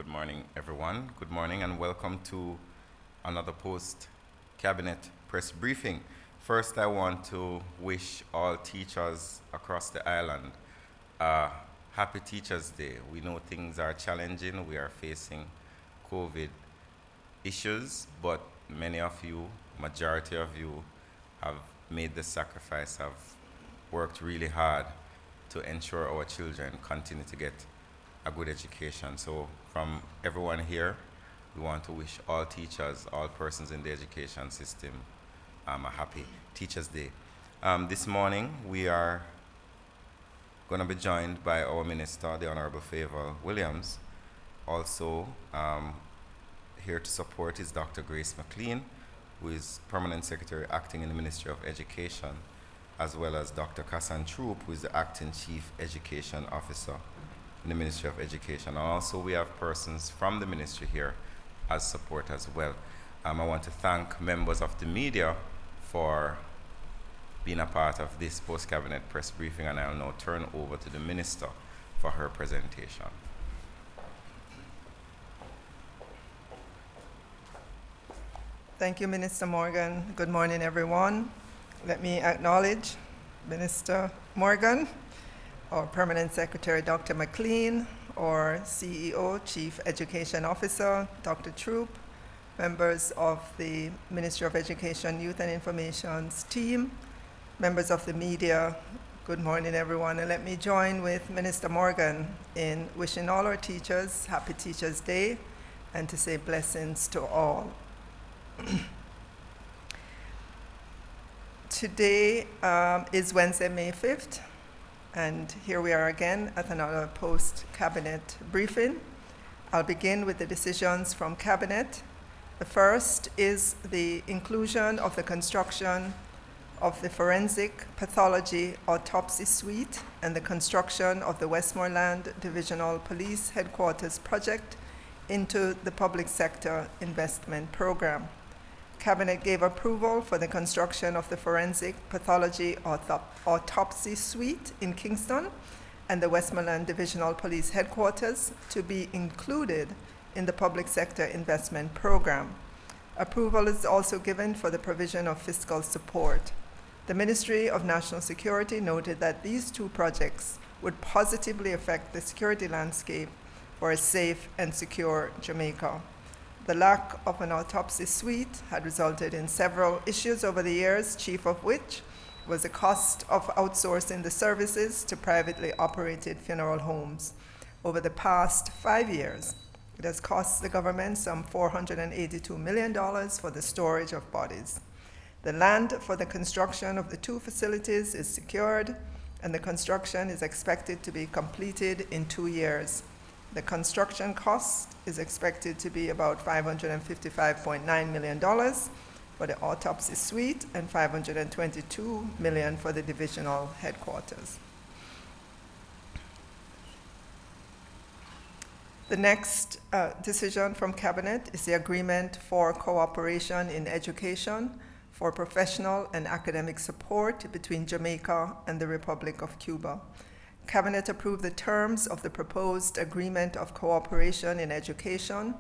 Good morning, everyone. Good morning and welcome to another post-cabinet press briefing. First, I want to wish all teachers across the island a happy Teachers' Day. We know things are challenging. We are facing COVID issues, but many of you, majority of you, have made the sacrifice, have worked really hard to ensure our children continue to get a good education. So from everyone here, we want to wish all teachers, all persons in the education system a happy Teachers' Day. This morning, we are going to be joined by our Minister, the Honorable Favour Williams. Also here to support is Dr. Grace McLean, who is Permanent Secretary acting in the Ministry of Education, as well as Dr. Kassan Troop, who is the Acting Chief Education Officer in the Ministry of Education. And also we have persons from the ministry here as support as well. I want to thank members of the media for being a part of this post-cabinet press briefing, and I'll now turn over to the Minister for her presentation. Thank you, Minister Morgan. Good morning, everyone. Let me acknowledge Minister Morgan, our Permanent Secretary, Dr. McLean, our CEO, Chief Education Officer, Dr. Troop, members of the Ministry of Education, Youth and Information's team, members of the media. Good morning, everyone. And let me join with Minister Morgan in wishing all our teachers happy Teachers' Day and to say blessings to all. Today is Wednesday, May 5th, and here we are again at another post-cabinet briefing. I'll begin with the decisions from Cabinet. The first is the inclusion of the construction of the Forensic Pathology Autopsy Suite and the construction of the Westmoreland Divisional Police Headquarters project into the Public Sector Investment Program. Cabinet gave approval for the construction of the Forensic Pathology Autopsy Suite in Kingston and the Westmoreland Divisional Police Headquarters to be included in the Public Sector Investment Program. Approval is also given for the provision of fiscal support. The Ministry of National Security noted that these two projects would positively affect the security landscape for a safe and secure Jamaica. The lack of an autopsy suite had resulted in several issues over the years, chief of which was the cost of outsourcing the services to privately operated funeral homes. Over the past 5 years, it has cost the government some $482 million for the storage of bodies. The land for the construction of the two facilities is secured, and the construction is expected to be completed in 2 years. The construction cost is expected to be about $555.9 million for the autopsy suite and $522 million for the divisional headquarters. The next decision from Cabinet is the agreement for cooperation in education for professional and academic support between Jamaica and the Republic of Cuba. Cabinet approved the terms of the proposed agreement of cooperation in education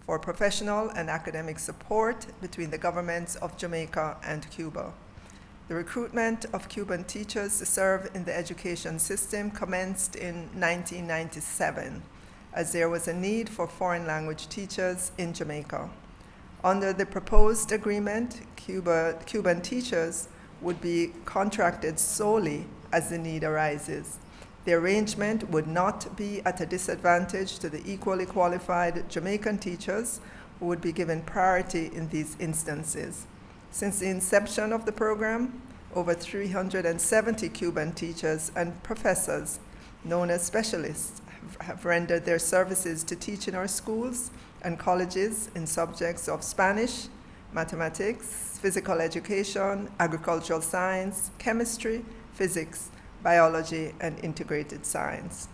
for professional and academic support between the governments of Jamaica and Cuba. The recruitment of Cuban teachers to serve in the education system commenced in 1997, as there was a need for foreign language teachers in Jamaica. Under the proposed agreement, Cuban teachers would be contracted solely as the need arises. The arrangement would not be at a disadvantage to the equally qualified Jamaican teachers who would be given priority in these instances. Since the inception of the program, over 370 Cuban teachers and professors, known as specialists, have rendered their services to teach in our schools and colleges in subjects of Spanish, mathematics, physical education, agricultural science, chemistry, physics, biology, and integrated science.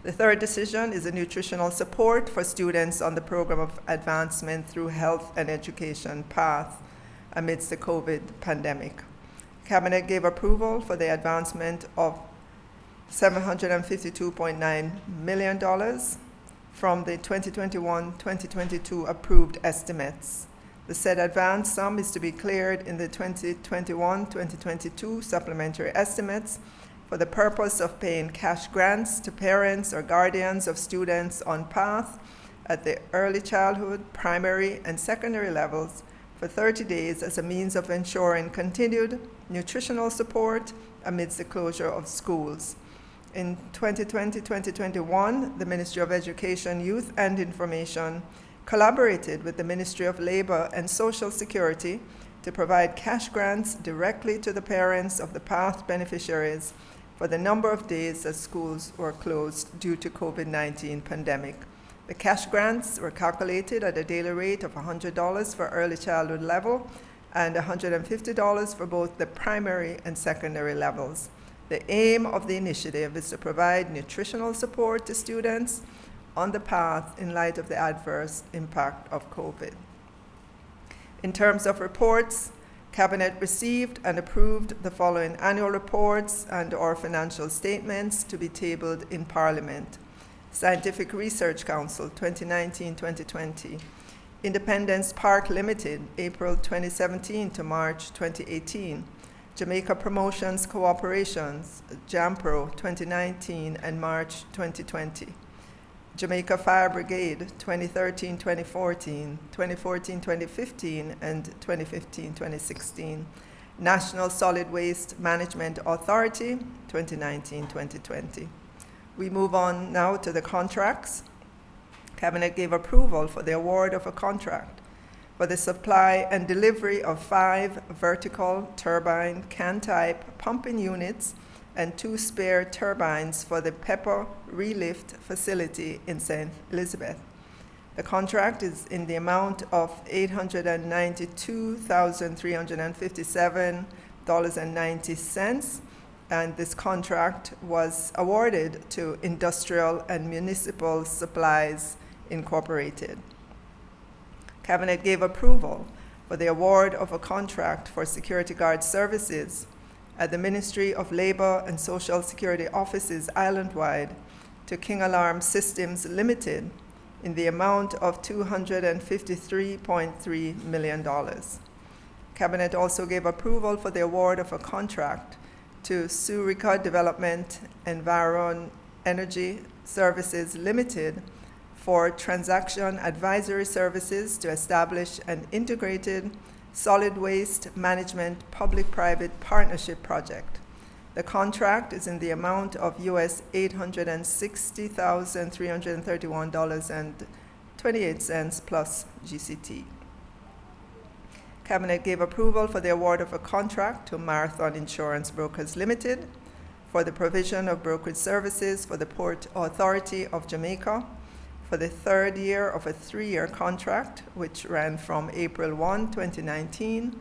The third decision is a nutritional support for students on the program of advancement through health and education path amidst the COVID pandemic. Cabinet gave approval for the advancement of $752.9 million from the 2021-2022 approved estimates. The said advance sum is to be cleared in the 2021-2022 supplementary estimates for the purpose of paying cash grants to parents or guardians of students on path at the early childhood, primary, and secondary levels for 30 days as a means of ensuring continued nutritional support amidst the closure of schools. In 2020-2021, the Ministry of Education, Youth and Information collaborated with the Ministry of Labor and Social Security to provide cash grants directly to the parents of the PATH beneficiaries for the number of days that schools were closed due to COVID-19 pandemic. The cash grants were calculated at a daily rate of $100 for early childhood level and $150 for both the primary and secondary levels. The aim of the initiative is to provide nutritional support to students on the path in light of the adverse impact of COVID. In terms of reports, Cabinet received and approved the following annual reports and/or financial statements to be tabled in Parliament. Scientific Research Council 2019-2020, Independence Park Limited, April 2017 to March 2018, Jamaica Promotions Cooperations, JamPro 2019 and March 2020, Jamaica Fire Brigade 2013-2014, 2014-2015, and 2015-2016, National Solid Waste Management Authority 2019-2020. We move on now to the contracts. Cabinet gave approval for the award of a contract for the supply and delivery of 5 vertical turbine can-type pumping units and 2 spare turbines for the Pepper Relift facility in St. Elizabeth. The contract is in the amount of $892,357.90, and this contract was awarded to Industrial and Municipal Supplies Incorporated. Cabinet gave approval for the award of a contract for security guard services at the Ministry of Labor and Social Security offices island-wide to King Alarm Systems Limited in the amount of $253.3 million. Cabinet also gave approval for the award of a contract to Surica Development Environ Energy Services Limited for transaction advisory services to establish an integrated solid waste management public-private partnership project. The contract is in the amount of US $860,331.28 plus GCT. Cabinet gave approval for the award of a contract to Marathon Insurance Brokers Limited for the provision of brokerage services for the Port Authority of Jamaica for the 3rd year of a 3-year contract, which ran from April 1, 2019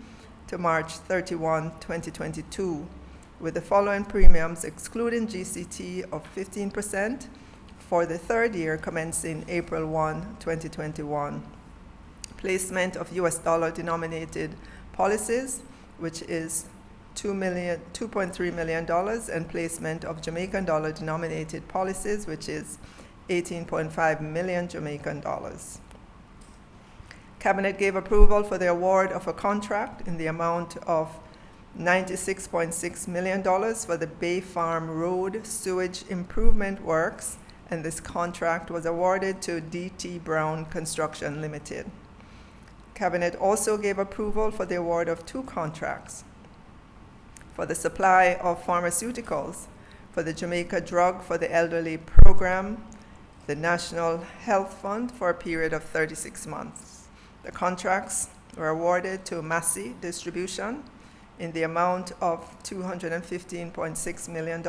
to March 31, 2022, with the following premiums excluding GCT of 15% for the 3rd year commencing April 1, 2021. Placement of US dollar denominated policies, which is $2.3 million, and placement of Jamaican dollar denominated policies, which is 18.5 million Jamaican dollars. Cabinet gave approval for the award of a contract in the amount of $96.6 million for the Bay Farm Road Sewage Improvement Works, and this contract was awarded to D.T. Brown Construction Limited. Cabinet also gave approval for the award of 2 contracts for the supply of pharmaceuticals for the Jamaica Drug for the Elderly Program, the National Health Fund, for a period of 36 months. The contracts were awarded to Massey Distribution in the amount of $215.6 million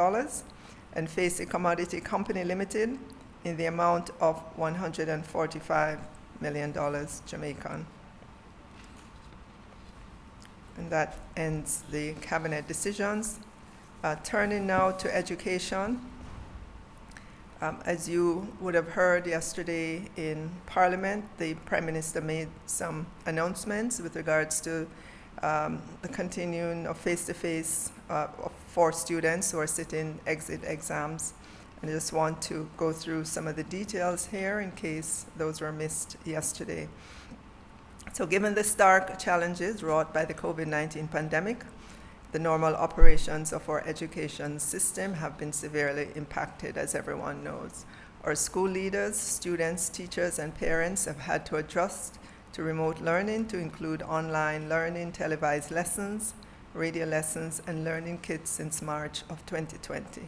and Facey Commodity Company Limited in the amount of $145 million Jamaican. And that ends the Cabinet decisions. Turning now to education. As you would have heard yesterday in Parliament, the Prime Minister made some announcements with regards to the continuing of face-to-face for students who are sitting exit exams And I just want to go through some of the details here in case those were missed yesterday. So given the stark challenges wrought by the COVID-19 pandemic, the normal operations of our education system have been severely impacted, as everyone knows. Our school leaders, students, teachers, and parents have had to adjust to remote learning to include online learning, televised lessons, radio lessons, and learning kits since March of 2020,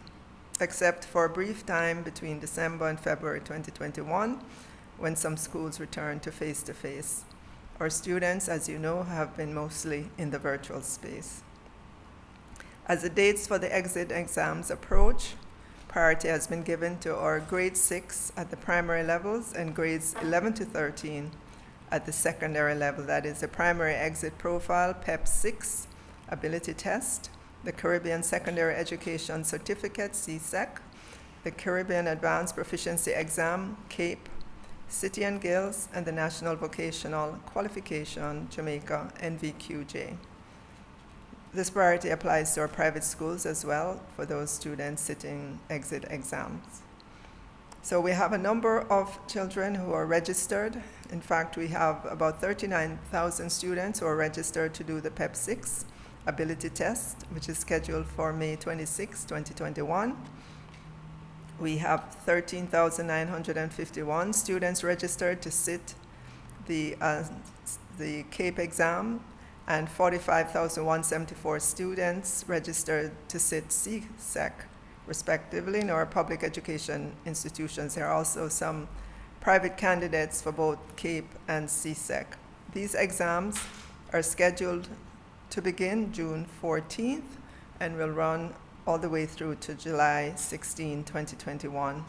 except for a brief time between December and February 2021, when some schools returned to face-to-face. Our students, as you know, have been mostly in the virtual space. As the dates for the exit exams approach, priority has been given to our grade 6 at the primary levels and grades 11 to 13 at the secondary level. That is the primary exit profile, PEP 6, ability test, the Caribbean Secondary Education Certificate, CSEC, the Caribbean Advanced Proficiency Exam, CAPE, City and Guilds, and the National Vocational Qualification, Jamaica, NVQJ. This priority applies to our private schools as well for those students sitting exit exams. So we have a number of children who are registered. In fact, we have about 39,000 students who are registered to do the PEP 6 ability test, which is scheduled for May 26, 2021. We have 13,951 students registered to sit the CAPE exam, and 45,174 students registered to sit CSEC, respectively, in our public education institutions. There are also some private candidates for both CAPE and CSEC. These exams are scheduled to begin June 14th and will run all the way through to July 16, 2021.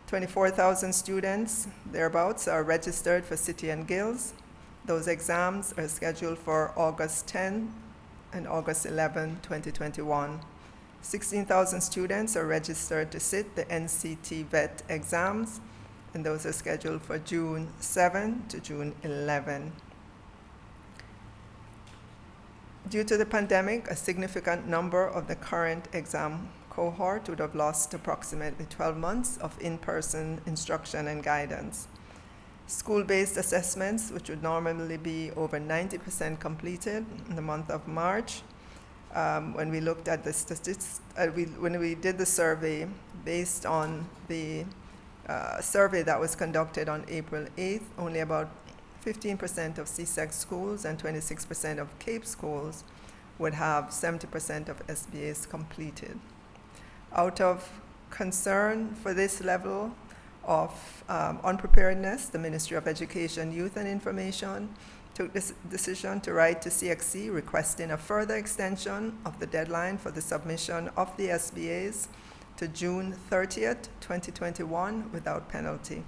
24,000 students, thereabouts, are registered for City and Guilds. Those exams are scheduled for August 10 and August 11, 2021. 16,000 students are registered to sit the NCT VET exams, and those are scheduled for June 7 to June 11. Due to the pandemic, a significant number of the current exam cohort would have lost approximately 12 months of in-person instruction and guidance. School-based assessments, which would normally be over 90% completed in the month of March, when we looked at the statistics, when we did the survey based on the survey that was conducted on April 8th, only about 15% of CSEC schools and 26% of CAPE schools would have 70% of SBAs completed. Out of concern for this level of unpreparedness, the Ministry of Education, Youth and Information took this decision to write to CXC requesting a further extension of the deadline for the submission of the SBAs to June 30th, 2021 without penalty.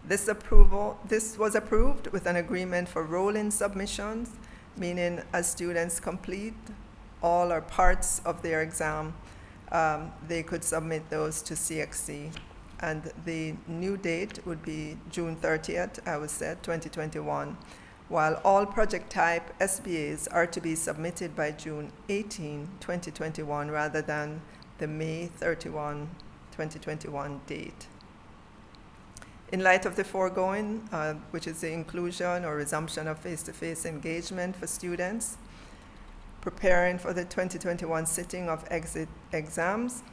This was approved with an agreement for rolling submissions, meaning as students complete all or parts of their exam, they could submit those to CXC. And the new date would be June 30th, I was said, 2021, while all project type SBAs are to be submitted by June 18, 2021, rather than the May 31, 2021 date. In light of the foregoing, which is the inclusion or resumption of face-to-face engagement for students preparing for the 2021 sitting of exit exams,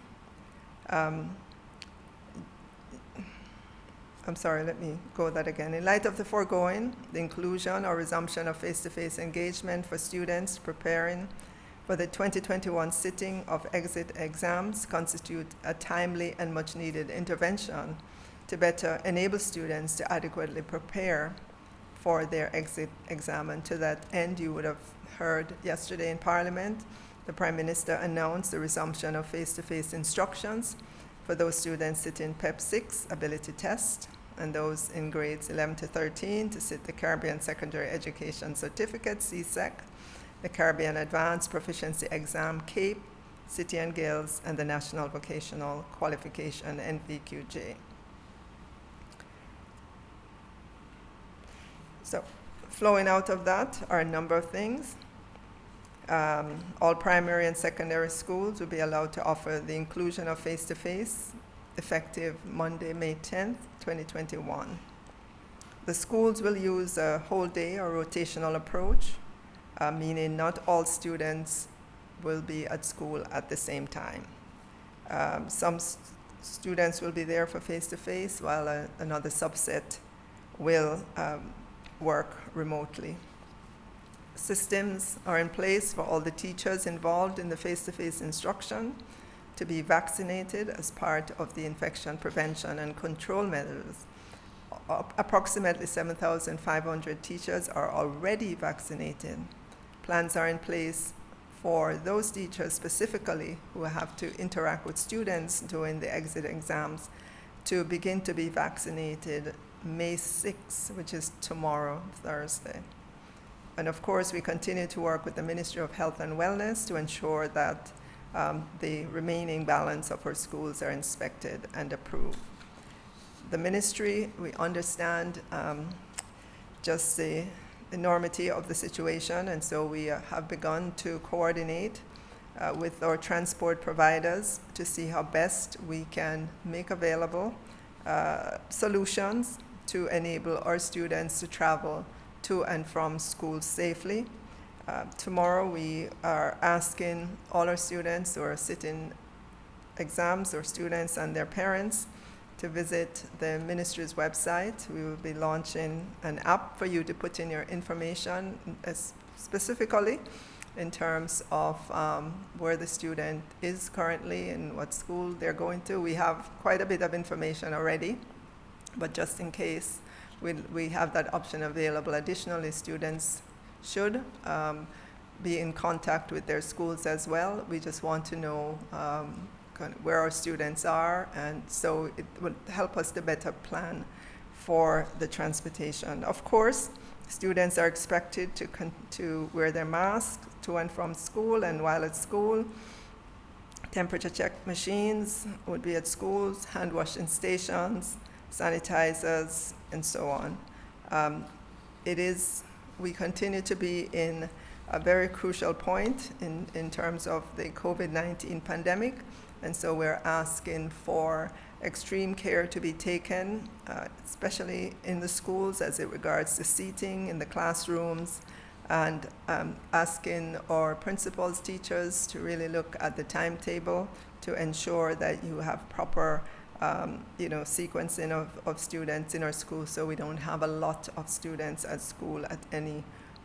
I'm sorry, let me go that again. In light of the foregoing, the inclusion or resumption of face-to-face engagement for students preparing for the 2021 sitting of exit exams constitute a timely and much-needed intervention to better enable students to adequately prepare for their exit exam. And to that end, you would have heard yesterday in Parliament, the Prime Minister announced the resumption of face-to-face instructions for those students sitting PEP 6 ability test, and those in grades 11 to 13 to sit the Caribbean Secondary Education Certificate, CSEC, the Caribbean Advanced Proficiency Exam, CAPE, City and Guilds, and the National Vocational Qualification, NVQJ. So flowing out of that are a number of things. All primary and secondary schools will be allowed to offer the inclusion of face-to-face effective Monday, May 10th, 2021. The schools will use a whole day or rotational approach, meaning not all students will be at school at the same time. Some students will be there for face-to-face, while another subset will work remotely. Systems are in place for all the teachers involved in the face-to-face instruction to be vaccinated as part of the infection prevention and control measures. Approximately 7,500 teachers are already vaccinated. Plans are in place for those teachers specifically who have to interact with students during the exit exams to begin to be vaccinated May 6th, which is tomorrow, Thursday. And of course, we continue to work with the Ministry of Health and Wellness to ensure that the remaining balance of our schools are inspected and approved. The ministry, we understand just the enormity of the situation, and so we have begun to coordinate with our transport providers to see how best we can make available solutions to enable our students to travel to and from school safely. Tomorrow we are asking all our students who are sitting exams, or students and their parents, to visit the ministry's website. We will be launching an app for you to put in your information, specifically in terms of where the student is currently and what school they're going to. We have quite a bit of information already, but just in case, we have that option available. Additionally, students should be in contact with their schools as well. We just want to know kind of where our students are, and so it will help us to better plan for the transportation. Of course, students are expected to wear their masks to and from school, and while at school, temperature check machines would be at schools, hand washing stations, sanitizers, and so on. We continue to be in a very crucial point in terms of the COVID-19 pandemic, and so we're asking for extreme care to be taken, especially in the schools as it regards to seating in the classrooms, and asking our principals, teachers to really look at the timetable to ensure that you have proper sequencing of students in our schools, so we don't have a lot of students at school at any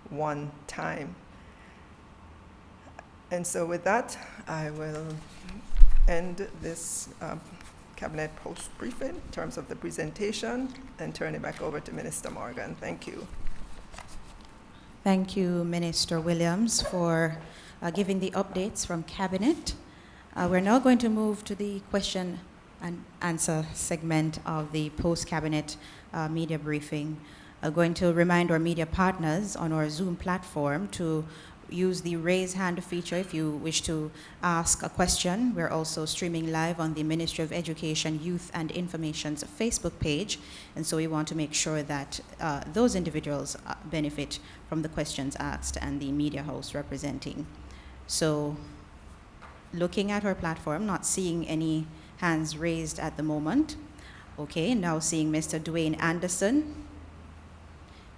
one time. And so with that, I will end this Cabinet post briefing in terms of the presentation and turn it back over to Minister Morgan. Thank you. Thank you, Minister Williams, for giving the updates from Cabinet. We're now going to move to the question and answer segment of the post-Cabinet media briefing. I'm going to remind our media partners on our Zoom platform to use the raise hand feature if you wish to ask a question. We're also streaming live on the Ministry of Education, Youth and Information's Facebook page, and so we want to make sure that those individuals benefit from the questions asked and the media host representing. So looking at our platform, not seeing any hands raised at the moment. Okay, now seeing Mr. Dwayne Anderson.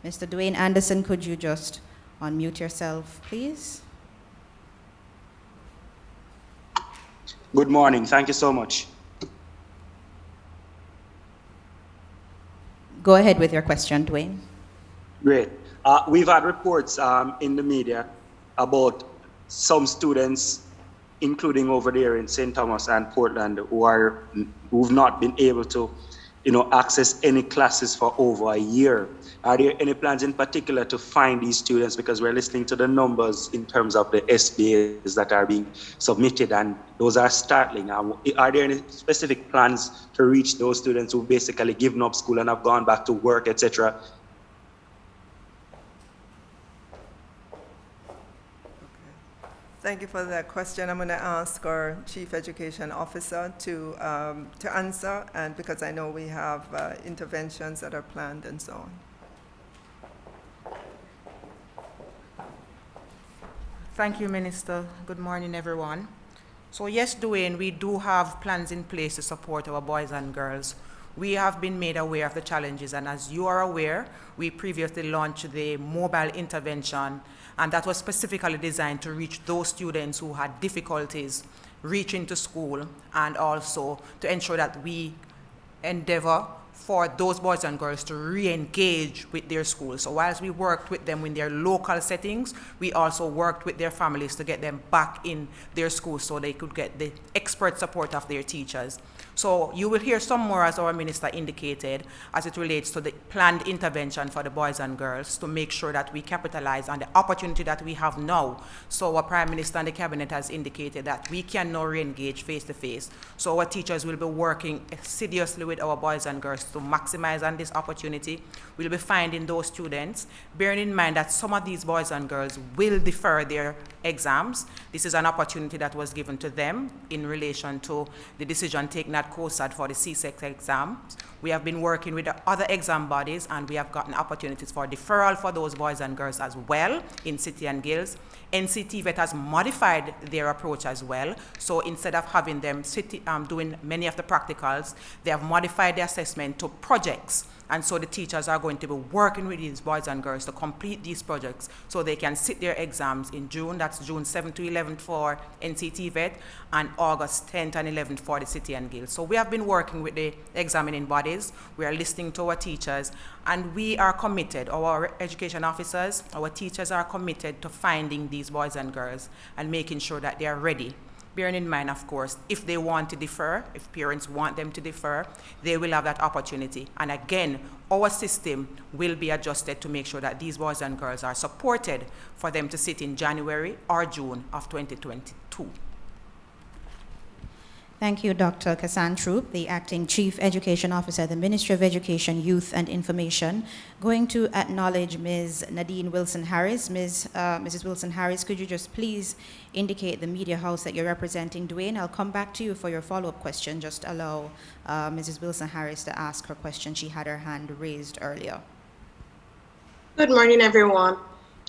Mr. Dwayne Anderson, could you just unmute yourself, please? Good morning. Thank you so much. Go ahead with your question, Dwayne. Great. We've had reports in the media about some students, including over there in St. Thomas and Portland, who've not been able to, access any classes for over a year. Are there any plans in particular to find these students? Because we're listening to the numbers in terms of the SBAs that are being submitted, and those are startling. Are there any specific plans to reach those students who've basically given up school and have gone back to work, etc.? Thank you for that question. I'm going to ask our Chief Education Officer to answer, and because I know we have interventions that are planned and so on. Thank you, Minister. Good morning, everyone. So yes, Dwayne, we do have plans in place to support our boys and girls. We have been made aware of the challenges, and as you are aware, we previously launched the mobile intervention, and that was specifically designed to reach those students who had difficulties reaching to school, and also to ensure that we endeavor for those boys and girls to re-engage with their schools. So whilst we worked with them in their local settings, we also worked with their families to get them back in their schools so they could get the expert support of their teachers. So you will hear some more, as our minister indicated, as it relates to the planned intervention for the boys and girls to make sure that we capitalize on the opportunity that we have now. So our Prime Minister and the Cabinet has indicated that we can now re-engage face-to-face. So our teachers will be working assiduously with our boys and girls to maximize on this opportunity. We'll be finding those students, bearing in mind that some of these boys and girls will defer their exams. This is an opportunity that was given to them in relation to the decision taken at COSAD for the CSEC exams. We have been working with the other exam bodies, and we have gotten opportunities for deferral for those boys and girls as well in City and Guilds. NCTVET has modified their approach as well. So instead of having them doing many of the practicals, they have modified the assessment to projects. And so the teachers are going to be working with these boys and girls to complete these projects so they can sit their exams in June. That's June 7th to 11th for NCTVET and August 10th and 11th for the City and Guilds. So we have been working with the examining bodies. We are listening to our teachers, and we are committed, our education officers, our teachers are committed to finding these boys and girls and making sure that they are ready. Bearing in mind, of course, if they want to defer, if parents want them to defer, they will have that opportunity. And again, our system will be adjusted to make sure that these boys and girls are supported for them to sit in January or June of 2022. Thank you, Dr. Kassan Troop, the Acting Chief Education Officer at the Ministry of Education, Youth and Information. Going to acknowledge Ms. Nadine Wilson-Harris. Mrs. Wilson-Harris, could you just please indicate the media house that you're representing? Dwayne, I'll come back to you for your follow-up question. Just allow Mrs. Wilson-Harris to ask her question. She had her hand raised earlier. Good morning, everyone.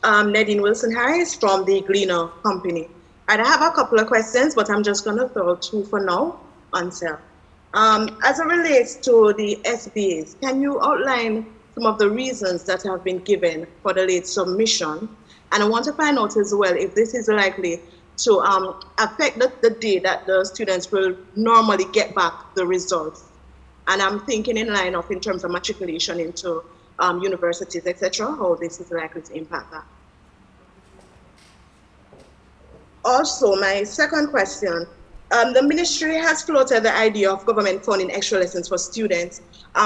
Nadine Wilson-Harris from the Gleaner Company. I have a couple of questions, but I'm just going to throw two for now answer. As it relates to the SBAs, can you outline some of the reasons that have been given for the late submission? And I want to find out as well if this is likely to affect the day that the students will normally get back the results. And I'm thinking in line of in terms of matriculation into universities, etc., how this is likely to impact that. Also, my second question, the ministry has floated the idea of government funding extra lessons for students.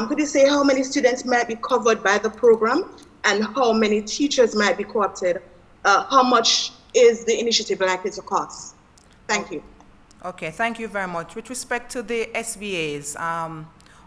Could you say how many students might be covered by the program and how many teachers might be co-opted? How much is the initiative likely to cost? Thank you. Okay, thank you very much. With respect to the SBAs,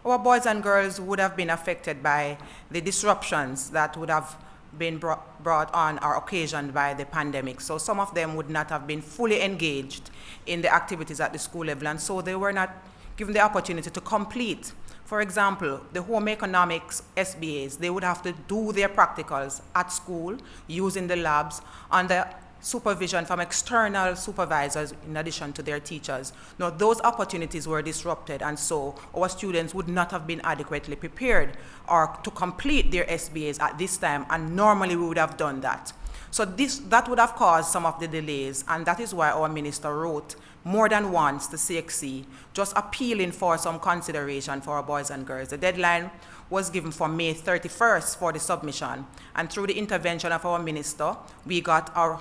our boys and girls would have been affected by the disruptions that would have been brought on or occasioned by the pandemic. So some of them would not have been fully engaged in the activities at the school level, and so they were not given the opportunity to complete. For example, the home economics SBAs, they would have to do their practicals at school using the labs under supervision from external supervisors in addition to their teachers. Now, those opportunities were disrupted, and so our students would not have been adequately prepared or to complete their SBAs at this time, and normally we would have done that. So that would have caused some of the delays, and that is why our minister wrote more than once to CXC, just appealing for some consideration for our boys and girls. The deadline was given for May 31st for the submission, and through the intervention of our minister, we got our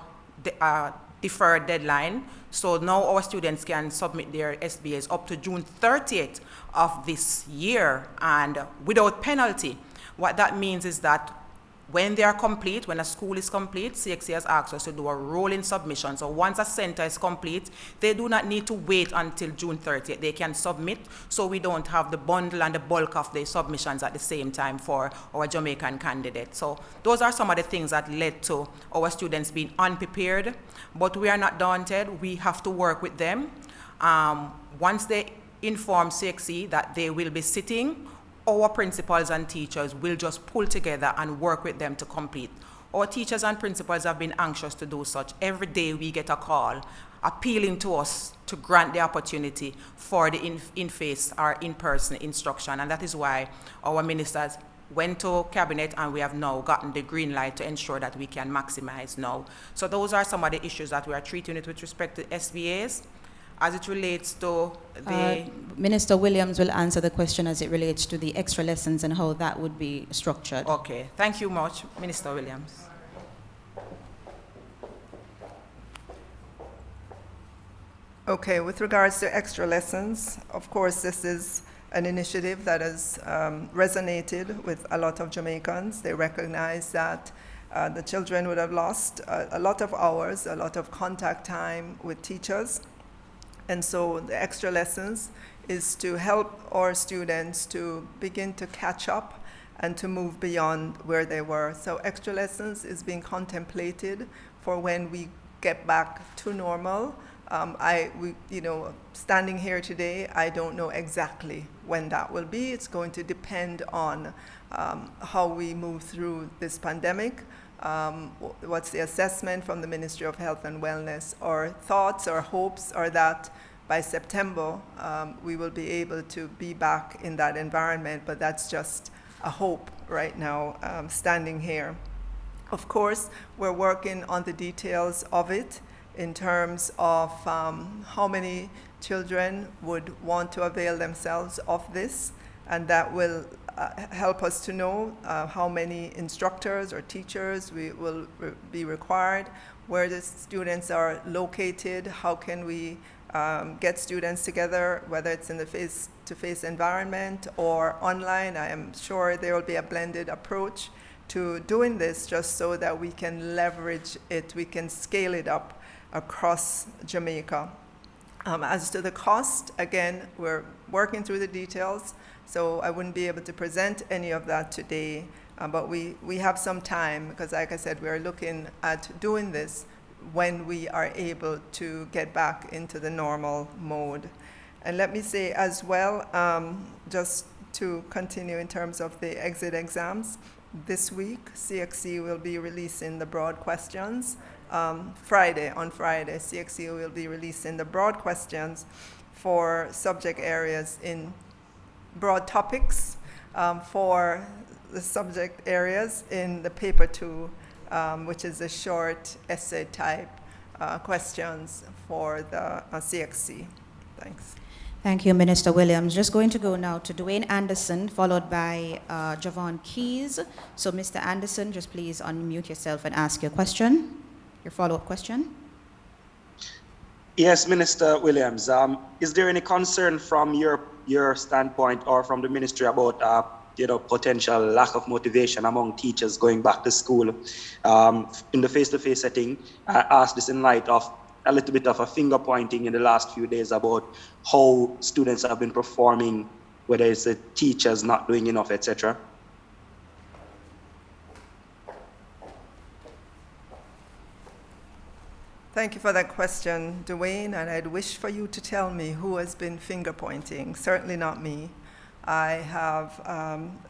deferred deadline. So now our students can submit their SBAs up to June 30th of this year and without penalty. What that means is that when they are complete, when a school is complete, CXC has asked us to do a rolling submission. So once a center is complete, they do not need to wait until June 30th. They can submit, so we don't have the bundle and the bulk of the submissions at the same time for our Jamaican candidates. So those are some of the things that led to our students being unprepared, but we are not daunted. We have to work with them. Once they inform CXC that they will be sitting, our principals and teachers will just pull together and work with them to complete. Our teachers and principals have been anxious to do such. Every day we get a call appealing to us to grant the opportunity for the in-face or in-person instruction, and that is why our ministers went to cabinet, and we have now gotten the green light to ensure that we can maximize now. So those are some of the issues that we are treating it with respect to SBAs. As it relates to the... Minister Williams will answer the question as it relates to the extra lessons and how that would be structured. Okay, thank you much, Minister Williams. Okay, with regards to extra lessons, of course, this is an initiative that has resonated with a lot of Jamaicans. They recognize that the children would have lost a lot of hours, a lot of contact time with teachers. And so the extra lessons is to help our students to begin to catch up and to move beyond where they were. So extra lessons is being contemplated for when we get back to normal. Standing here today, I don't know exactly when that will be. It's going to depend on how we move through this pandemic. What's the assessment from the Ministry of Health and Wellness? Our thoughts, our hopes are that by September, we will be able to be back in that environment, but that's just a hope right now, standing here. Of course, we're working on the details of it in terms of how many children would want to avail themselves of this, and that will help us to know how many instructors or teachers we will be required, where the students are located, how can we get students together, whether it's in the face-to-face environment or online. I am sure there will be a blended approach to doing this, just so that we can leverage it, we can scale it up across Jamaica. As to the cost, again, we're working through the details, so I wouldn't be able to present any of that today, but we have some time, because like I said, we're looking at doing this when we are able to get back into the normal mode. And let me say as well, just to continue in terms of the exit exams, this week, CXC will be releasing the broad questions. On Friday, CXC will be releasing the broad questions for subject areas in broad topics for the subject areas in the paper 2, which is the short essay type questions for the CXC. Thanks. Thank you, Minister Williams. Just going to go now to Dwayne Anderson, followed by Javon Keys. So, Mr. Anderson, just please unmute yourself and ask your question. Your follow-up question? Yes, Minister Williams. Is there any concern from your standpoint or from the ministry about potential lack of motivation among teachers going back to school in the face-to-face setting? I ask this in light of a little bit of a finger pointing in the last few days about how students have been performing, whether it's the teachers not doing enough, etc. Thank you for that question, Dwayne, and I'd wish for you to tell me who has been finger pointing. Certainly not me. I have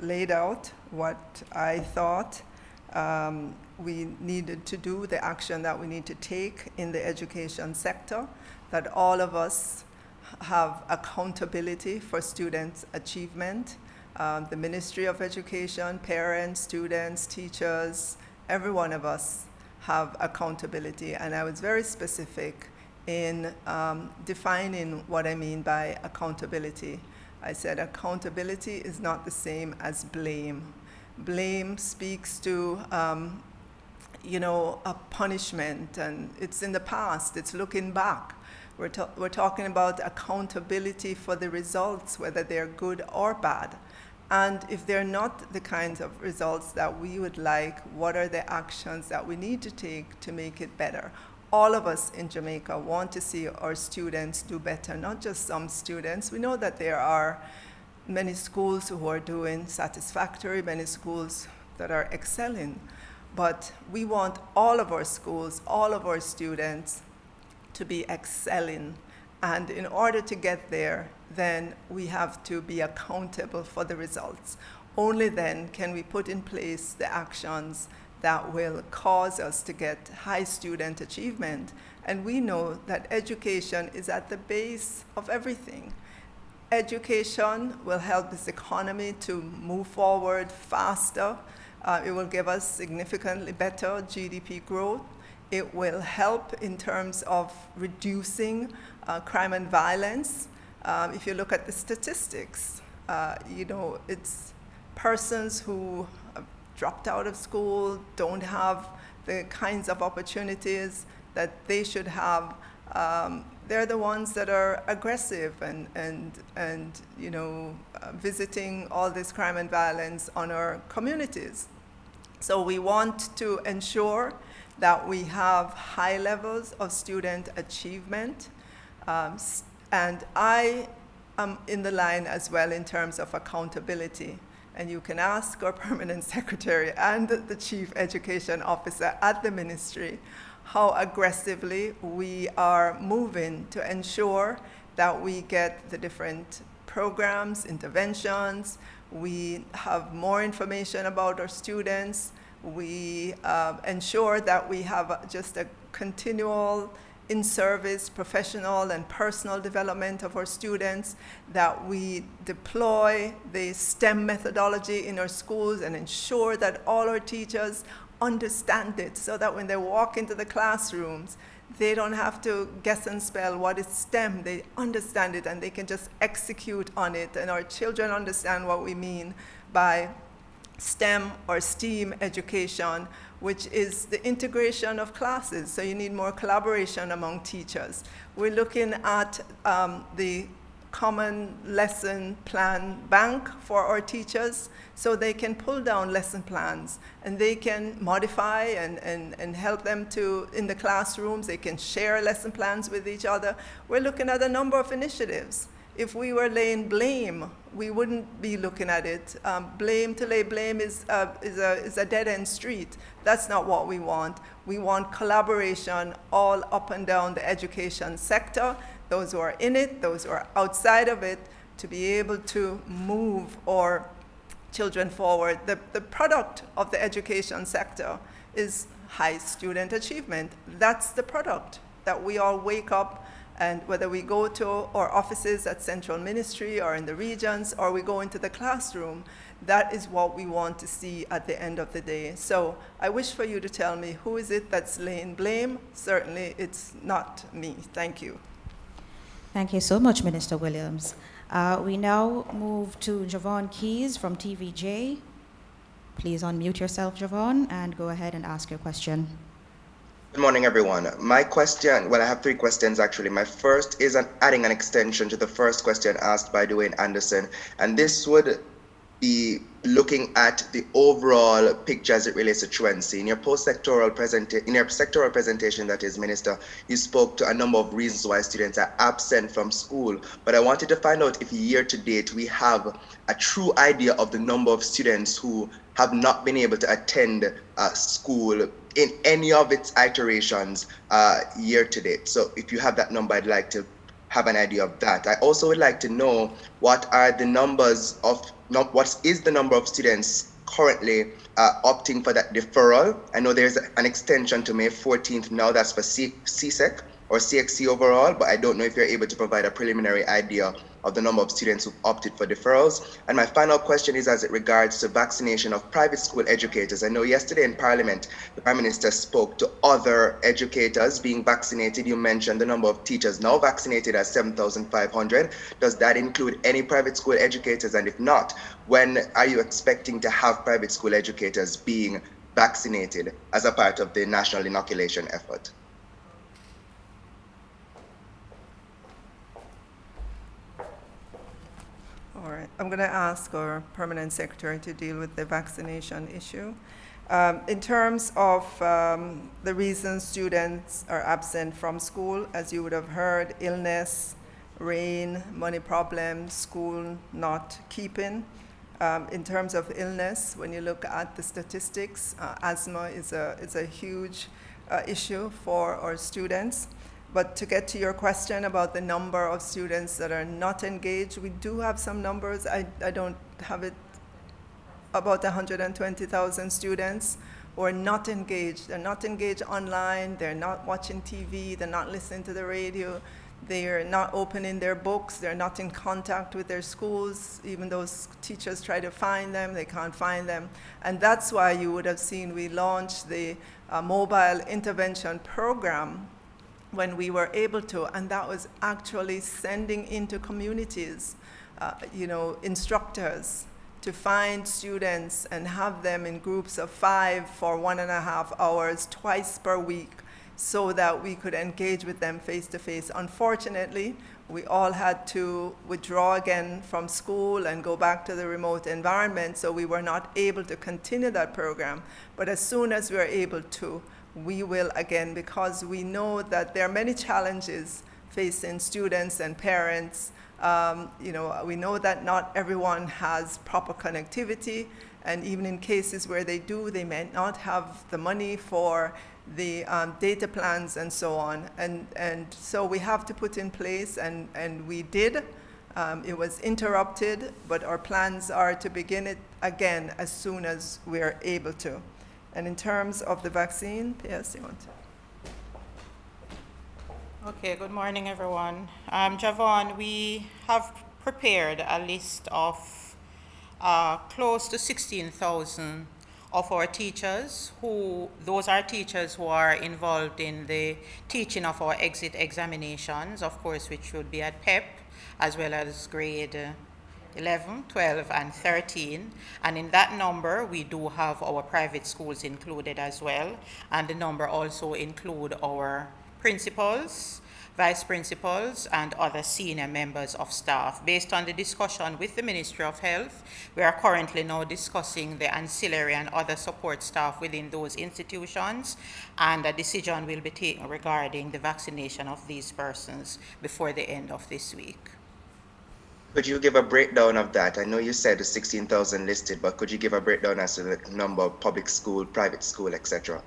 laid out what I thought we needed to do, the action that we need to take in the education sector, that all of us have accountability for students' achievement. The Ministry of Education, parents, students, teachers, every one of us have accountability, and I was very specific in defining what I mean by accountability. I said accountability is not the same as blame. Blame speaks to a punishment, and it's in the past, it's looking back. We're talking about accountability for the results, whether they're good or bad. And if they're not the kinds of results that we would like, what are the actions that we need to take to make it better? All of us in Jamaica want to see our students do better, not just some students. We know that there are many schools who are doing satisfactory, many schools that are excelling, but we want all of our schools, all of our students to be excelling. And in order to get there, then we have to be accountable for the results. Only then can we put in place the actions that will cause us to get high student achievement. And we know that education is at the base of everything. Education will help this economy to move forward faster. It will give us significantly better GDP growth. It will help in terms of reducing crime and violence. If you look at the statistics, it's persons who have dropped out of school, don't have the kinds of opportunities that they should have. They're the ones that are aggressive and visiting all this crime and violence on our communities. So we want to ensure that we have high levels of student achievement. And I am in the line as well in terms of accountability. And you can ask our permanent secretary and the chief education officer at the ministry how aggressively we are moving to ensure that we get the different programs, interventions, we have more information about our students, we ensure that we have just a continual in-service professional and personal development of our students, that we deploy the STEM methodology in our schools and ensure that all our teachers understand it so that when they walk into the classrooms, they don't have to guess and spell what is STEM. They understand it and they can just execute on it. And our children understand what we mean by STEM or STEAM education, which is the integration of classes. So you need more collaboration among teachers. We're looking at the common lesson plan bank for our teachers so they can pull down lesson plans and they can modify and help them to, in the classrooms, they can share lesson plans with each other. We're looking at a number of initiatives. If we were laying blame, we wouldn't be looking at it. To lay blame is a dead-end street. That's not what we want. We want collaboration all up and down the education sector, those who are in it, those who are outside of it, to be able to move our children forward. The product of the education sector is high student achievement. That's the product that we all wake up, and whether we go to our offices at Central Ministry or in the regions, or we go into the classroom, that is what we want to see at the end of the day. So I wish for you to tell me, who is it that's laying blame? Certainly it's not me. Thank you. Thank you so much, Minister Williams. We now move to Javon Keys from TVJ. Please unmute yourself, Javon, and go ahead and ask your question. Good morning, everyone. My question, well, I have three questions actually. My first is adding an extension to the first question asked by Dwayne Anderson, and this would be looking at the overall picture as it relates to truancy. In your sectoral presentation, that is, Minister, you spoke to a number of reasons why students are absent from school, but I wanted to find out if year to date we have a true idea of the number of students who have not been able to attend school in any of its iterations year to date. So if you have that number, I'd like to have an idea of that. I also would like to know what is the number of students currently opting for that deferral. I know there's an extension to May 14th now, that's for CSEC or CXC overall, but I don't know if you're able to provide a preliminary idea of the number of students who've opted for deferrals. And my final question is as it regards to vaccination of private school educators. I know yesterday in Parliament, the Prime Minister spoke to other educators being vaccinated. You mentioned the number of teachers now vaccinated as 7,500. Does that include any private school educators? And if not, when are you expecting to have private school educators being vaccinated as a part of the national inoculation effort? All right, I'm going to ask our permanent secretary to deal with the vaccination issue. In terms of the reasons students are absent from school, as you would have heard, illness, rain, money problems, school not keeping. In terms of illness, when you look at the statistics, asthma is a huge issue for our students. But to get to your question about the number of students that are not engaged, we do have some numbers. I don't have it, about 120,000 students who are not engaged. They're not engaged online, they're not watching TV, they're not listening to the radio, they're not opening their books, they're not in contact with their schools. Even those teachers try to find them, they can't find them. And that's why you would have seen we launched the mobile intervention program when we were able to, and that was actually sending into communities, instructors to find students and have them in groups of 5 for 1.5 hours twice per week so that we could engage with them face to face. Unfortunately, we all had to withdraw again from school and go back to the remote environment, so we were not able to continue that program. But as soon as we are able to, we will again, because we know that there are many challenges facing students and parents. We know that not everyone has proper connectivity, and even in cases where they do, they may not have the money for the data plans and so on. And so we have to put in place, and we did. It was interrupted, but our plans are to begin it again as soon as we're able to. And in terms of the vaccine, yes, you want to? Okay, good morning, everyone. Javon, we have prepared a list of close to 16,000 of our teachers those are teachers who are involved in the teaching of our exit examinations, of course, which would be at PEP, as well as grade 11, 12, and 13. And in that number, we do have our private schools included as well. And the number also include our principals, vice principals, and other senior members of staff. Based on the discussion with the Ministry of Health, we are currently now discussing the ancillary and other support staff within those institutions, and a decision will be taken regarding the vaccination of these persons before the end of this week. Could you give a breakdown of that? I know you said the 16,000 listed, but could you give a breakdown as to the number of public school, private school, etc.?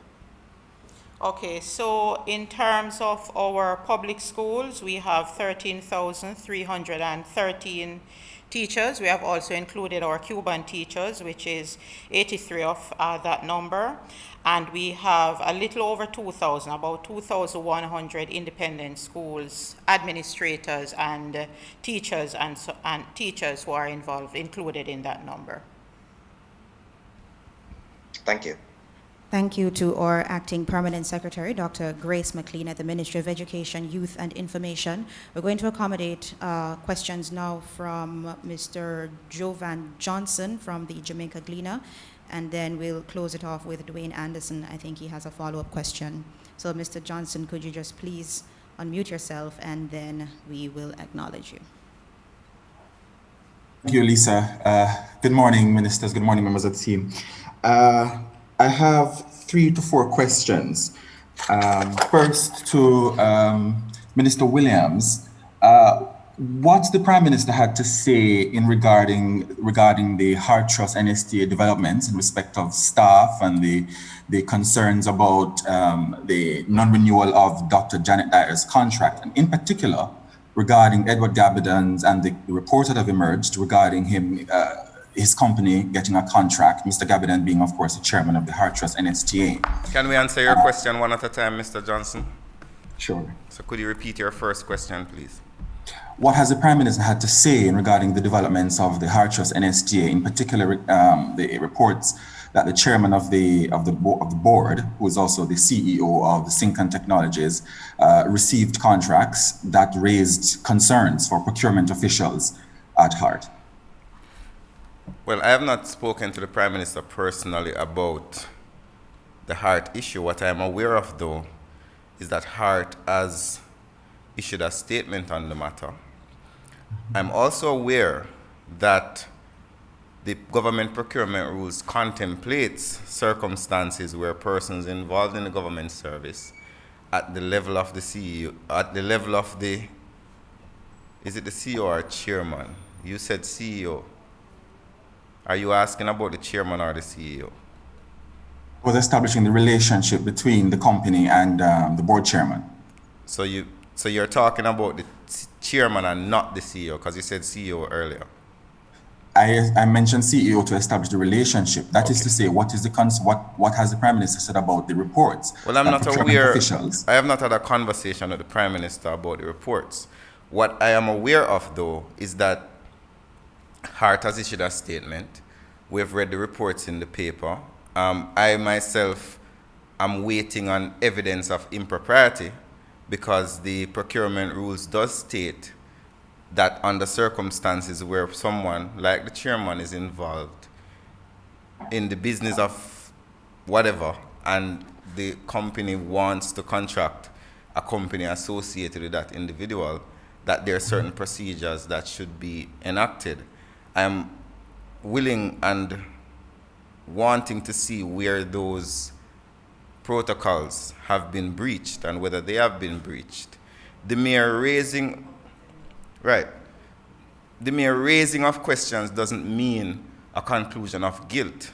Okay, so in terms of our public schools, we have 13,313 teachers. We have also included our Cuban teachers, which is 83 of that number. And we have a little over 2,000, about 2,100 independent schools, administrators, and teachers and teachers who are involved, included in that number. Thank you. Thank you to our Acting Permanent Secretary, Dr. Grace McLean at the Ministry of Education, Youth and Information. We're going to accommodate questions now from Mr. Jovan Johnson from the Jamaica Gleaner, and then we'll close it off with Dwayne Anderson. I think he has a follow-up question. So Mr. Johnson, could you just please unmute yourself, and then we will acknowledge you. Thank you, Lisa. Good morning, ministers. Good morning, members of the team. I have 3 to 4 questions. First to Minister Williams. What the Prime Minister had to say in regarding the Heart Trust NSTA developments in respect of staff and the concerns about the non-renewal of Dr. Janet Dyer's contract, and in particular regarding Edward Gabidon's and the reports that have emerged regarding him, his company getting a contract, Mr. Gabidon being, of course, the chairman of the Heart Trust NSTA. Can we answer your question one at a time, Mr. Johnson? Sure. So could you repeat your first question, please? What has the Prime Minister had to say in regarding the developments of the Heart Trust NSTA, in particular the reports that the chairman of the board, who is also the CEO of the Syncan Technologies, received contracts that raised concerns for procurement officials at Heart? Well, I have not spoken to the Prime Minister personally about the Heart issue. What I am aware of, though, is that Heart has issued a statement on the matter. I'm also aware that the government procurement rules contemplates circumstances where persons involved in the government service at the level of the CEO, at the level of the, is it the CEO or chairman? You said CEO. Are you asking about the chairman or the CEO? Was establishing the relationship between the company and the board chairman. So you're talking about the chairman and not the CEO, because you said CEO earlier. I mentioned CEO to establish the relationship. That is to say, what has the Prime Minister said about the reports? Well, I'm that not procurement aware. Officials. I have not had a conversation with the Prime Minister about the reports. What I am aware of, though, is that Hart has issued a statement. We've read the reports in the paper. I myself am waiting on evidence of impropriety because the procurement rules does state that under circumstances where someone like the chairman is involved in the business of whatever and the company wants to contract a company associated with that individual, that there are certain procedures that should be enacted. I am willing and wanting to see where those protocols have been breached and whether they have been breached. The mere raising of questions doesn't mean a conclusion of guilt.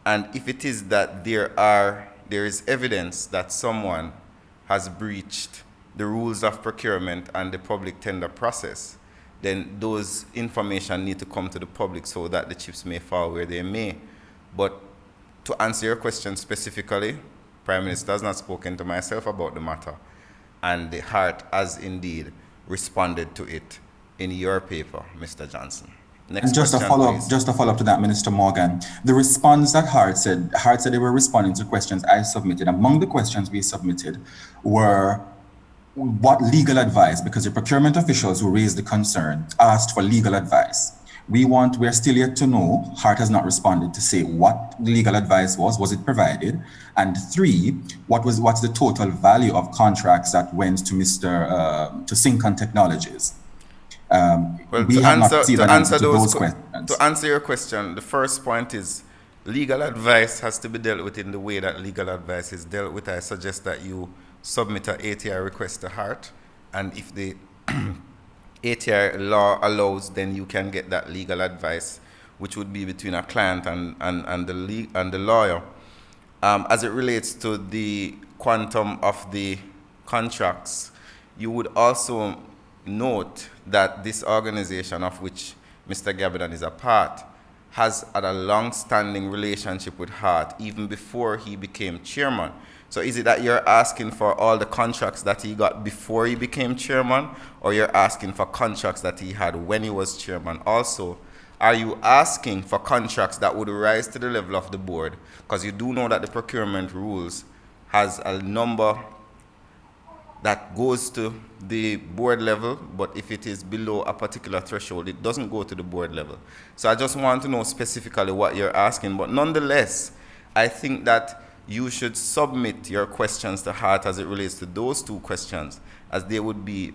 And if it is that there is evidence that someone has breached the rules of procurement and the public tender process, then those information need to come to the public so that the chips may fall where they may. But to answer your question specifically, Prime Minister has not spoken to myself about the matter, and the Hart has indeed responded to it in your paper, Mr. Johnson. Next and just question, a follow up to that, Minister Morgan. The response that Hart said they were responding to questions I submitted. Among the questions we submitted were what legal advice, because the procurement officials who raised the concern asked for legal advice. We're still yet to know. Hart has not responded to say what legal advice was it provided? And 3, what's the total value of contracts that went to to Sync Technologies? We have not received an answer to those questions. To answer your question, the first point is legal advice has to be dealt with in the way that legal advice is dealt with. I suggest that you submit an ATI request to Hart, and if the ATI law allows, then you can get that legal advice, which would be between a client and the lawyer. As it relates to the quantum of the contracts, you would also note that this organization, of which Mr. Gavidan is a part, has had a long-standing relationship with Hart even before he became chairman. So is it that you're asking for all the contracts that he got before he became chairman, or you're asking for contracts that he had when he was chairman? Also, are you asking for contracts that would rise to the level of the board? Because you do know that the procurement rules has a number that goes to the board level, but if it is below a particular threshold, it doesn't go to the board level. So I just want to know specifically what you're asking, but nonetheless, I think that you should submit your questions to Hart as it relates to those 2 questions, as they would be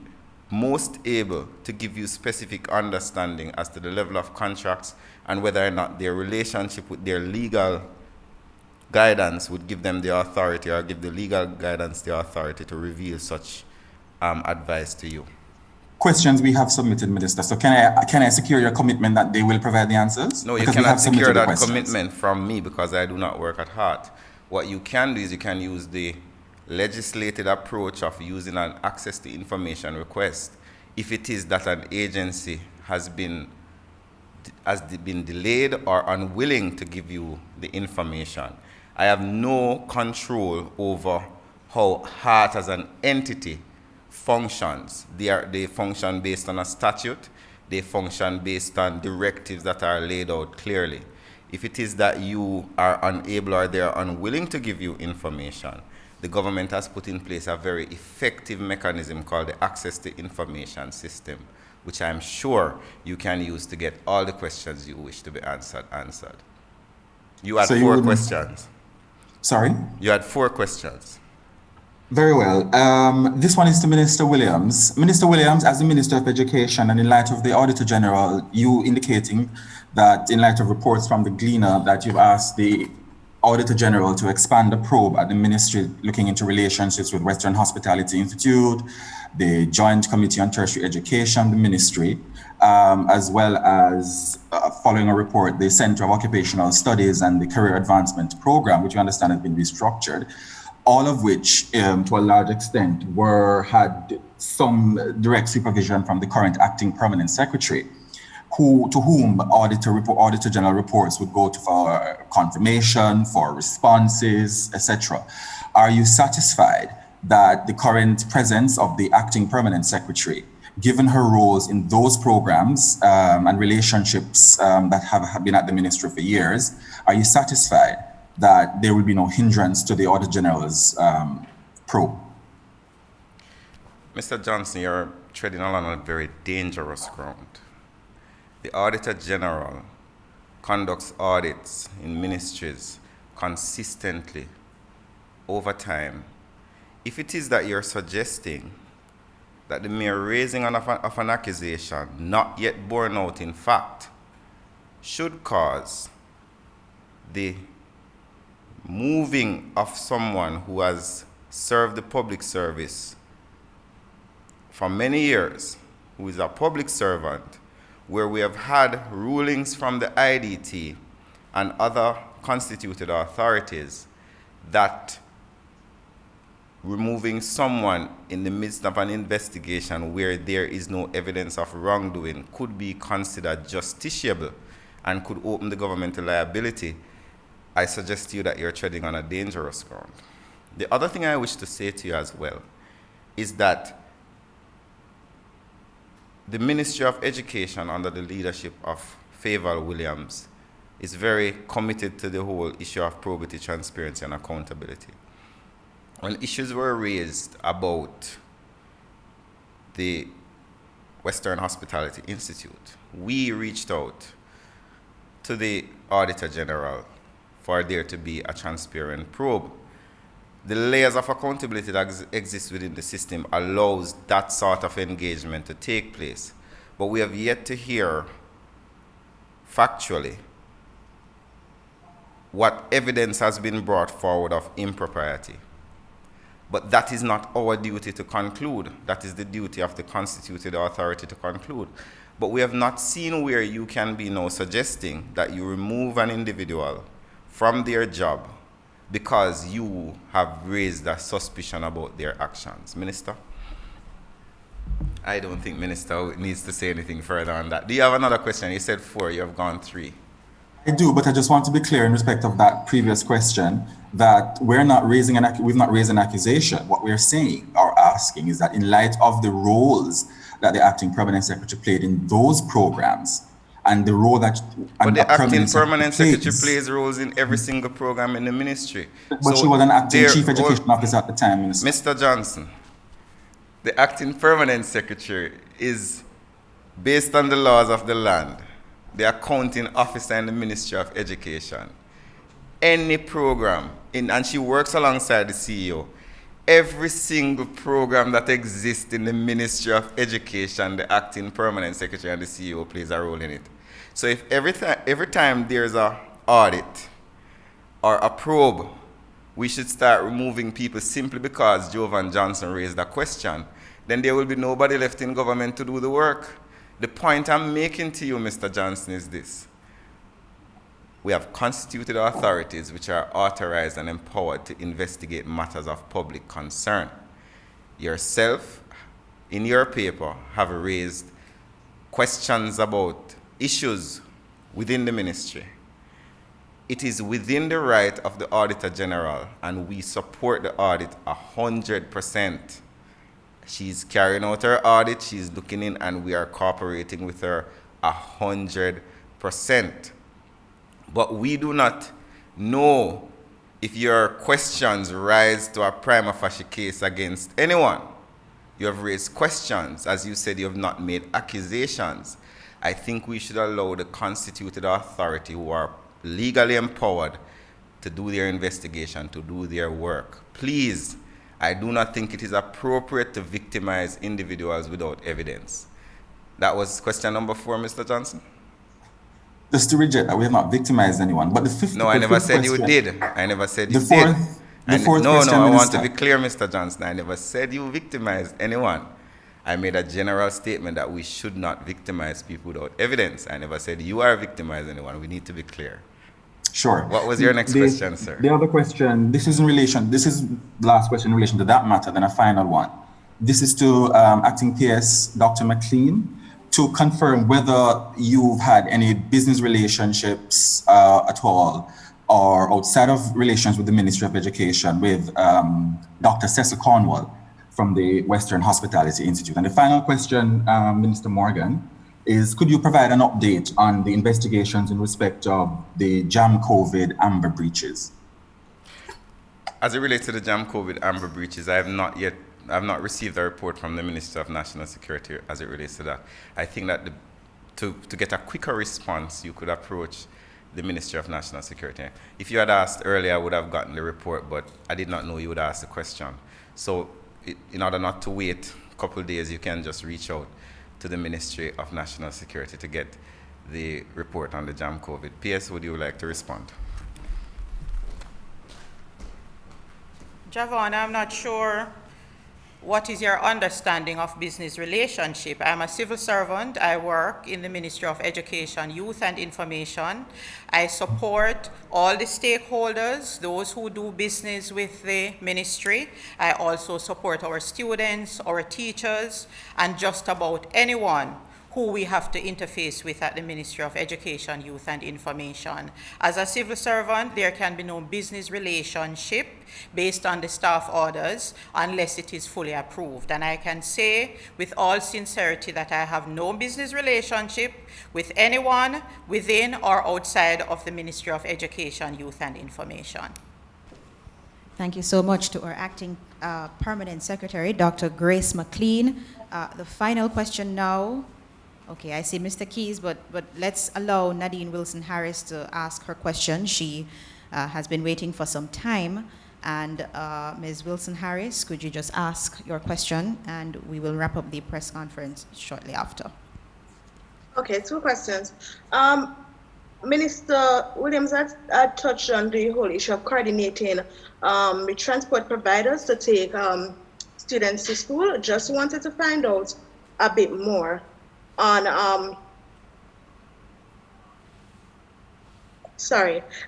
most able to give you specific understanding as to the level of contracts and whether or not their relationship with their legal guidance would give them the authority, or give the legal guidance the authority to reveal such advice to you. Questions we have submitted, Minister. So can I secure your commitment that they will provide the answers? No, you cannot secure that commitment from me because I do not work at Hart. What you can do is you can use the legislated approach of using an access to information request if it is that an agency has been delayed or unwilling to give you the information. I have no control over how Hart as an entity functions. They function based on a statute. They function based on directives that are laid out clearly. If it is that you are unable or they are unwilling to give you information, the government has put in place a very effective mechanism called the Access to Information System, which I'm sure you can use to get all the questions you wish to be answered. You had 4 questions. Sorry? You had 4 questions. Very well. This one is to Minister Williams. Minister Williams, as the Minister of Education, and in light of the Auditor General, you indicating that in light of reports from the Gleaner that you've asked the Auditor General to expand the probe at the Ministry looking into relationships with Western Hospitality Institute, the Joint Committee on Tertiary Education, the Ministry, as well as following a report, the Center of Occupational Studies and the Career Advancement Program, which you understand has been restructured, all of which, to a large extent, had some direct supervision from the current acting permanent secretary. to whom Auditor General reports would go to for confirmation, for responses, etc. Are you satisfied that the current presence of the acting permanent secretary, given her roles in those programs and relationships that have been at the ministry for years, are you satisfied that there will be no hindrance to the Auditor General's probe? Mr. Johnson, you're treading along a very dangerous ground. The Auditor General conducts audits in ministries consistently over time. If it is that you're suggesting that the mere raising of an accusation not yet borne out in fact should cause the moving of someone who has served the public service for many years, who is a public servant, where we have had rulings from the IDT and other constituted authorities that removing someone in the midst of an investigation where there is no evidence of wrongdoing could be considered justiciable and could open the government to liability, I suggest to you that you're treading on a dangerous ground. The other thing I wish to say to you as well is that the Ministry of Education under the leadership of Favour Williams is very committed to the whole issue of probity, transparency, and accountability. When issues were raised about the Western Hospitality Institute, we reached out to the Auditor General for there to be a transparent probe. The layers of accountability that exist within the system allows that sort of engagement to take place. But we have yet to hear factually what evidence has been brought forward of impropriety. But that is not our duty to conclude. That is the duty of the constituted authority to conclude. But we have not seen where you can be now suggesting that you remove an individual from their job because you have raised a suspicion about their actions. Minister? I don't think Minister needs to say anything further on that. Do you have another question? You said 4, you have gone 3. I do, but I just want to be clear in respect of that previous question that we've not raised an accusation. What we're saying or asking is that in light of the roles that the acting permanent secretary played in those programs and the role that but the acting permanent secretary plays roles in every single program in the ministry. But so she was an acting chief education officer at the time, Minister. Mr. Johnson, the acting permanent secretary is, based on the laws of the land, the accounting officer in the Ministry of Education. Any program, and she works alongside the CEO, every single program that exists in the Ministry of Education, the acting permanent secretary and the CEO plays a role in it. So if every time there's an audit or a probe, we should start removing people simply because Jovan Johnson raised a question, then there will be nobody left in government to do the work. The point I'm making to you, Mr. Johnson, is this. We have constituted authorities which are authorized and empowered to investigate matters of public concern. Yourself, in your paper, have raised questions about issues within the ministry. It is within the right of the Auditor General, and we support the audit 100%. She's carrying out her audit, she's looking in, and we are cooperating with her 100%. But we do not know if your questions rise to a prima facie case against anyone. You have raised questions. As you said, you have not made accusations. I think we should allow the constituted authority who are legally empowered to do their investigation, to do their work. Please, I do not think it is appropriate to victimize individuals without evidence. That was question number 4, Mr. Johnson. Just to reject that we have not victimized anyone. But the fifth. No, I never said you did. I never said you did. No, I want to be clear, Mr. Johnson. I never said you victimized anyone. I made a general statement that we should not victimize people without evidence. I never said you are victimizing anyone. We need to be clear. Sure. What was your next question, sir? The other question, this is the last question in relation to that matter, then a final one. This is to Acting PS Dr. McLean. to confirm whether you've had any business relationships at all, or outside of relations with the Ministry of Education, with Dr. Cecil Cornwall from the Western Hospitality Institute. And the final question, Minister Morgan, is could you provide an update on the investigations in respect of the JamCOVID amber breaches? As it relates to the JamCOVID amber breaches, I have not received a report from the Minister of National Security as it relates to that. I think that to get a quicker response, you could approach the Ministry of National Security. If you had asked earlier, I would have gotten the report, but I did not know you would ask the question. So in order not to wait a couple of days, you can just reach out to the Ministry of National Security to get the report on the JamCOVID. PS, would you like to respond? Javon, I'm not sure what is your understanding of business relationship. I'm a civil servant. I work in the Ministry of Education, Youth and Information. I support all the stakeholders, those who do business with the ministry. I also support our students, our teachers, and just about anyone who we have to interface with at the Ministry of Education, Youth and Information. As a civil servant, there can be no business relationship based on the staff orders unless it is fully approved. And I can say with all sincerity that I have no business relationship with anyone within or outside of the Ministry of Education, Youth and Information. Thank you so much to our acting permanent secretary, Dr. Grace McLean. The final question now. Okay, I see Mr. Keys, but let's allow Nadine Wilson-Harris to ask her question. She has been waiting for some time. And Ms. Wilson-Harris, could you just ask your question, and we will wrap up the press conference shortly after. Okay, 2 questions. Minister Williams had touched on the whole issue of coordinating with transport providers to take students to school. Just wanted to find out a bit more on,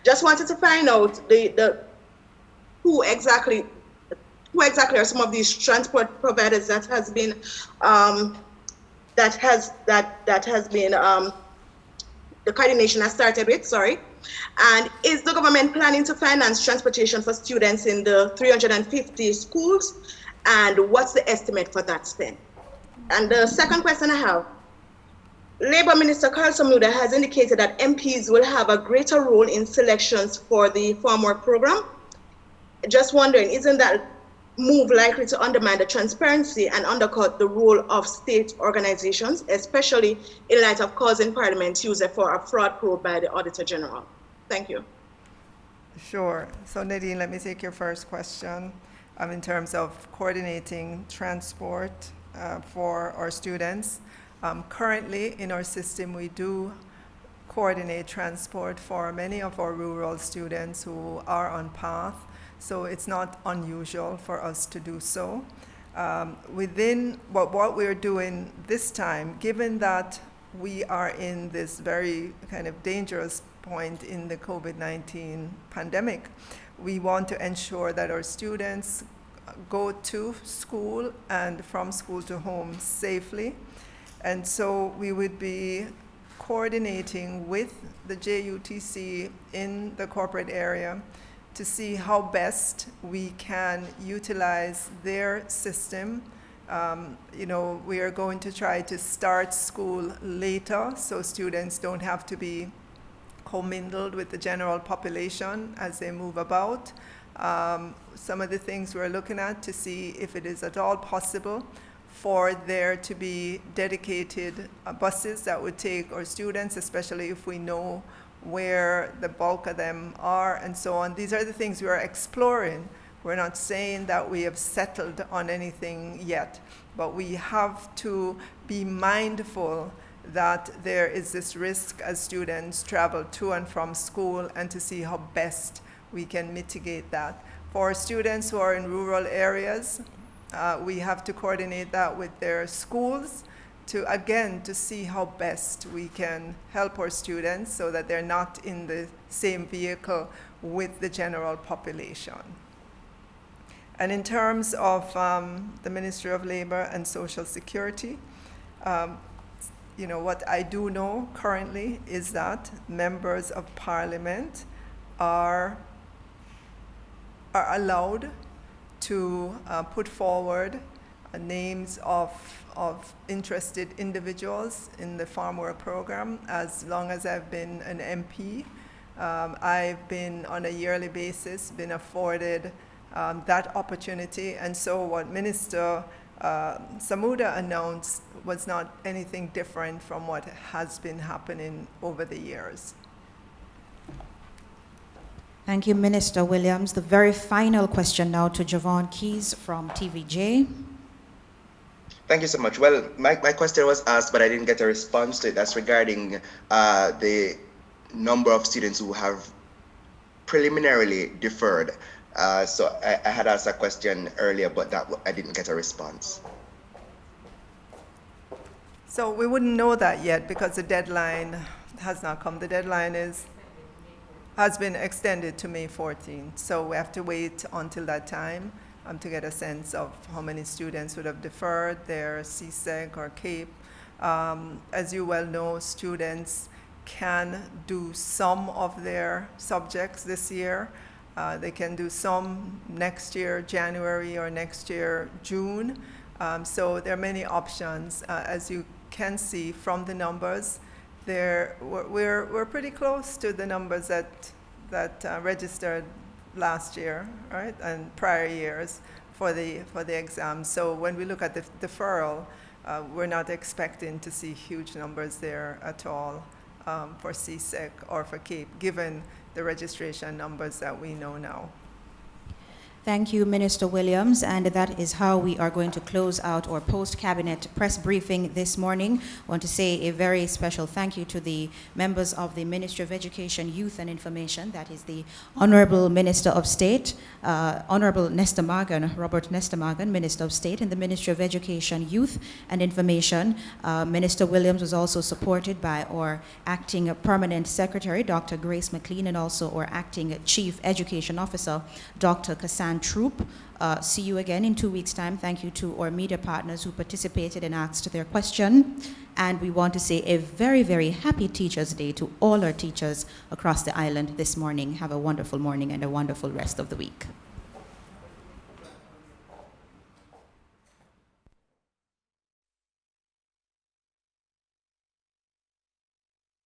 just wanted to find out who exactly are some of these transport providers that has been the coordination has started with, and is the government planning to finance transportation for students in the 350 schools, and what's the estimate for that spend? And the second question I have, Labour Minister Carl Samuda has indicated that MPs will have a greater role in selections for the farm work program. Just wondering, isn't that move likely to undermine the transparency and undercut the role of state organizations, especially in light of calls in Parliament used for a fraud probe by the Auditor General? Thank you. Sure. So Nadine, let me take your first question in terms of coordinating transport for our students. Currently in our system, we do coordinate transport for many of our rural students who are on path. So it's not unusual for us to do so. What we're doing this time, given that we are in this very kind of dangerous point in the COVID-19 pandemic, we want to ensure that our students go to school and from school to home safely. And so we would be coordinating with the JUTC in the corporate area to see how best we can utilize their system. We are going to try to start school later so students don't have to be commingled with the general population as they move about. Some of the things we're looking at to see if it is at all possible for there to be dedicated buses that would take our students, especially if we know where the bulk of them are and so on. These are the things we are exploring. We're not saying that we have settled on anything yet, but we have to be mindful that there is this risk as students travel to and from school, and to see how best we can mitigate that. For students who are in rural areas, we have to coordinate that with their schools to see how best we can help our students so that they're not in the same vehicle with the general population. And in terms of the Ministry of Labor and Social Security, what I do know currently is that members of parliament are allowed to put forward names of interested individuals in the farm work program. As long as I've been an MP, I've been on a yearly basis been afforded that opportunity, and so what Minister Samuda announced was not anything different from what has been happening over the years. Thank you, Minister Williams. The very final question now to Javon Keys from TVJ. Thank you so much. Well, my question was asked, but I didn't get a response to it. That's regarding the number of students who have preliminarily deferred. So I had asked a question earlier, but I didn't get a response. So we wouldn't know that yet because the deadline has not come. The deadline has been extended to May 14th. So we have to wait until that time to get a sense of how many students would have deferred their CSEC or CAPE. As you well know, students can do some of their subjects this year. They can do some next year, January, or next year, June. So there are many options. As you can see from the numbers, we're pretty close to the numbers that registered last year, right, and prior years for the exam. So when we look at the deferral, we're not expecting to see huge numbers there at all for CSEC or for CAPE, given the registration numbers that we know now. Thank you, Minister Williams, and that is how we are going to close out our post-cabinet press briefing this morning. I want to say a very special thank you to the members of the Ministry of Education, Youth and Information, that is the Honorable Minister of State, Honorable Nestor Morgan, Robert Nestor Morgan, Minister of State in the Ministry of Education, Youth and Information. Minister Williams was also supported by our Acting Permanent Secretary, Dr. Grace McLean, and also our Acting Chief Education Officer, Dr. Cassandra Troop. See you again in 2 weeks' time. Thank you to our media partners who participated and asked their question. And we want to say a very, very happy Teachers' Day to all our teachers across the island this morning. Have a wonderful morning and a wonderful rest of the week.